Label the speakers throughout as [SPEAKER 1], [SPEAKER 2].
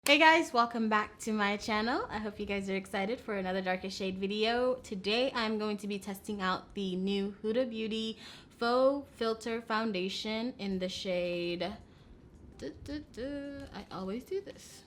[SPEAKER 1] Hey guys, welcome back to my channel. I hope you guys are excited for another darkest shade video. Today I'm going to be testing out the new Huda Beauty Faux Filter Foundation in the shade, I always do this,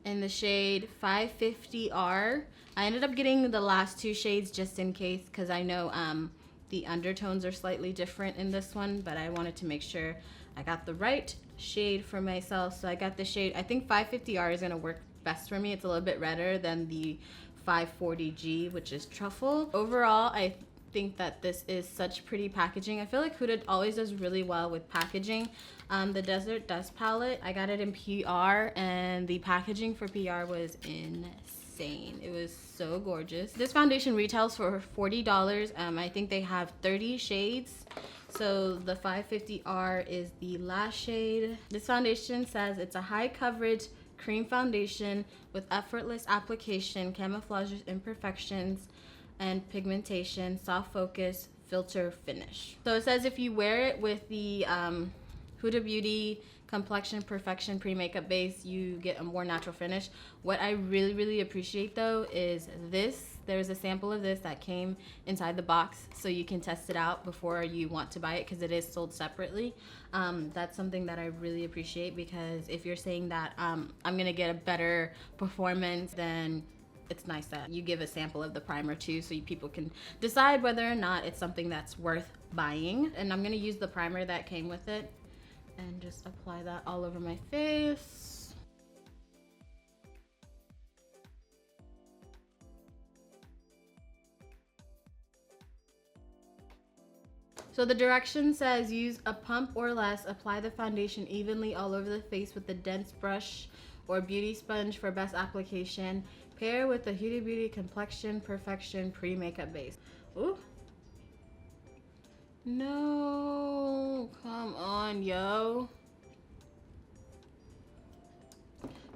[SPEAKER 1] in the shade 550R. I ended up getting the last two shades just in case because I know the undertones are slightly different in this one, but I wanted to make sure I got the right shade for myself. So I got the shade, I think 550R is going to work best for me. It's a little bit redder than the 540G, which is truffle. Overall, I think that this is such pretty packaging. I feel like Huda always does really well with packaging. The Desert Dust palette, I got it in PR, and the packaging for PR was insane. It was so gorgeous. This foundation retails for $40. I think they have 30 shades. So the 550R is the last shade. This foundation says it's a high coverage cream foundation with effortless application, camouflages imperfections and pigmentation, soft focus, filter finish. So it says if you wear it with the Huda Beauty Complexion Perfection Pre-Makeup Base, you get a more natural finish. What I really appreciate though is this. There's a sample of this that came inside the box, so you can test it out before you want to buy it because it is sold separately. That's something that I really appreciate, because if you're saying that I'm gonna get a better performance, then it's nice that you give a sample of the primer too, so people can decide whether or not it's something that's worth buying. And I'm gonna use the primer that came with it and just apply that all over my face. So the direction says use a pump or less, apply the foundation evenly all over the face with a dense brush or beauty sponge for best application. Pair with the Huda Beauty Complexion Perfection Pre-Makeup Base. Ooh. No, come on, yo.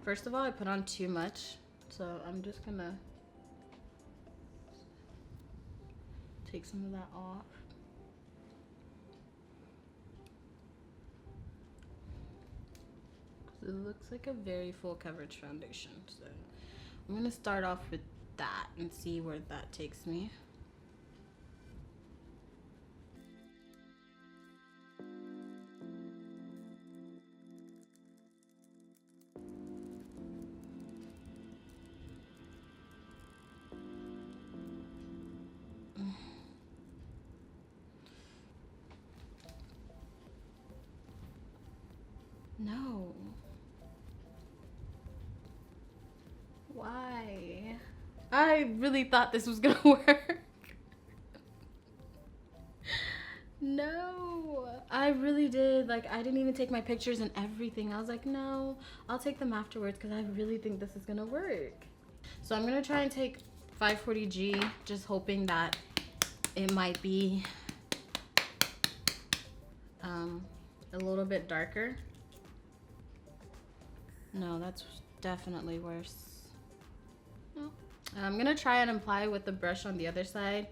[SPEAKER 1] First of all, I put on too much, so I'm just gonna take some of that off. It looks like a very full coverage foundation, so I'm gonna start off with that and see where that takes me. No. Why? I really thought this was gonna work. No, I really did. Like, I didn't even take my pictures and everything. I was like, no, I'll take them afterwards because I really think this is gonna work. So I'm gonna try and take 540G, just hoping that it might be a little bit darker. No, that's definitely worse. No. I'm gonna try and apply with the brush on the other side.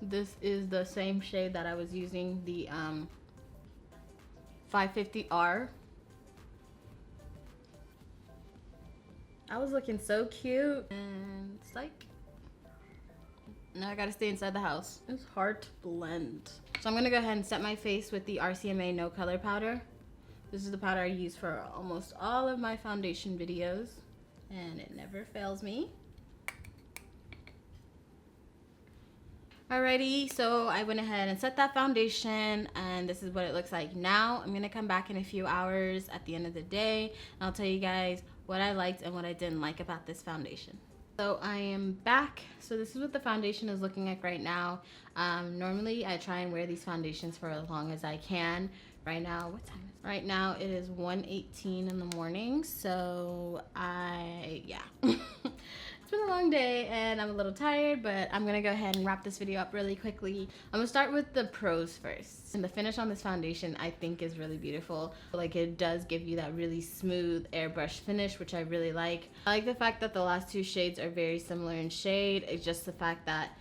[SPEAKER 1] This is the same shade that I was using, the 550R. I was looking so cute, and it's like, now I gotta stay inside the house. It's hard to blend. So I'm gonna go ahead and set my face with the RCMA No Color Powder. This is the powder I use for almost all of my foundation videos, and it never fails me. Alrighty, so I went ahead and set that foundation, and this is what it looks like now. I'm gonna come back in a few hours at the end of the day, and I'll tell you guys what I liked and what I didn't like about this foundation. So I am back. So this is what the foundation is looking like right now. Normally I try and wear these foundations for as long as I can. Right now, what time is it? Right now it is 1:18 in the morning. So yeah. It's been a long day and I'm a little tired, but I'm gonna go ahead and wrap this video up really quickly. I'm gonna start with the pros first. And the finish on this foundation I think is really beautiful. Like, it does give you that really smooth airbrush finish, which I really like. I like the fact that the last two shades are very similar in shade. It's just the fact that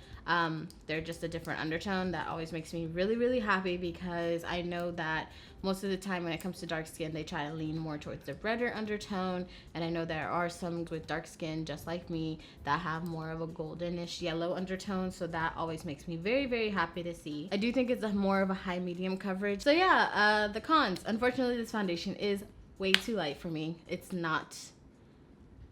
[SPEAKER 1] They're just a different undertone. That always makes me really, really happy, because I know that most of the time when it comes to dark skin, they try to lean more towards the redder undertone. And I know there are some with dark skin, just like me, that have more of a goldenish yellow undertone. So that always makes me very, very happy to see. I do think it's more of a high medium coverage. So yeah, the cons. Unfortunately, this foundation is way too light for me. It's not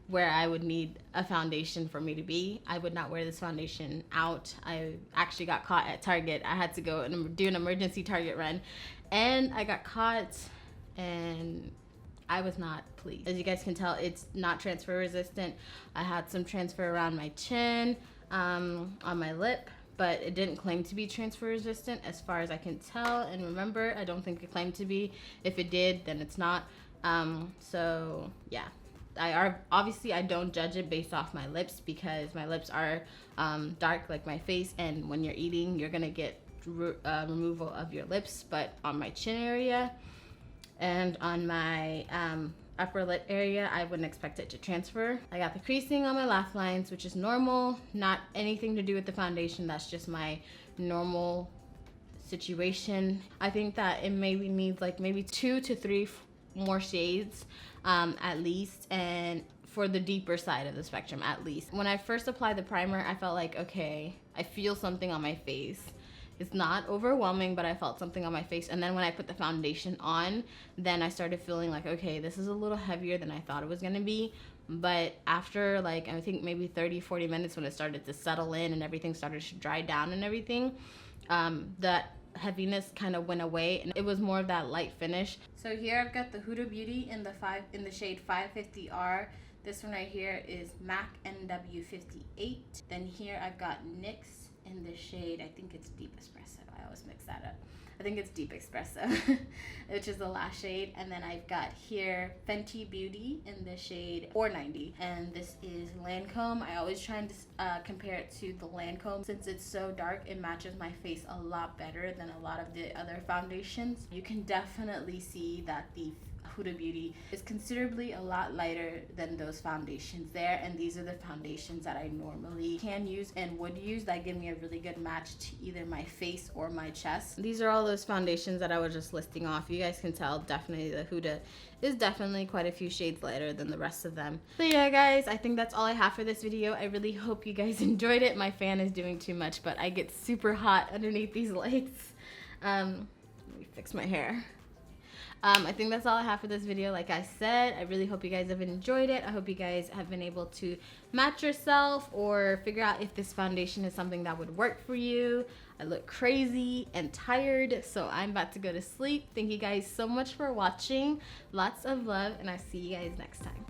[SPEAKER 1] where I would need a foundation for me to be. I would not wear this foundation out. I actually got caught at Target. I had to go and do an emergency Target run, and I got caught, and I was not pleased. As you guys can tell, it's not transfer resistant. I had some transfer around my chin, on my lip, but it didn't claim to be transfer resistant as far as I can tell and remember. I don't think it claimed to be. If it did, then it's not. So yeah. Obviously I don't judge it based off my lips, because my lips are dark like my face, and when you're eating you're gonna get removal of your lips. But on my chin area and on my upper lip area, I wouldn't expect it to transfer. I got the creasing on my laugh lines, which is normal, not anything to do with the foundation. That's just my normal situation. I think that it maybe needs like maybe 2 to 3 more shades at least, and for the deeper side of the spectrum at least. When I first applied the primer, I felt like, okay, I feel something on my face. It's not overwhelming, but I felt something on my face. And then when I put the foundation on, then I started feeling like, okay, this is a little heavier than I thought it was gonna be. But after like, I think maybe 30-40 minutes, when it started to settle in and everything started to dry down and everything, that heaviness kind of went away, and it was more of that light finish. So here I've got the Huda Beauty in the shade 550R. This one right here is MAC NW58. Then here I've got NYX in the shade, I think it's Deep Espresso. I always mix that up. I think it's Deep Espresso, which is the last shade. And then I've got here Fenty Beauty in the shade 490. And this is Lancome. I always try and compare it to the Lancome. Since it's so dark, it matches my face a lot better than a lot of the other foundations. You can definitely see that the Huda Beauty is considerably a lot lighter than those foundations there, and these are the foundations that I normally can use and would use that give me a really good match to either my face or my chest. These are all those foundations that I was just listing off. You guys can tell definitely the Huda is definitely quite a few shades lighter than the rest of them. So yeah guys, I think that's all I have for this video. I really hope you guys enjoyed it. My fan is doing too much, but I get super hot underneath these lights. Let me fix my hair. I think that's all I have for this video. Like I said, I really hope you guys have enjoyed it. I hope you guys have been able to match yourself or figure out if this foundation is something that would work for you. I look crazy and tired, so I'm about to go to sleep. Thank you guys so much for watching. Lots of love, and I'll see you guys next time.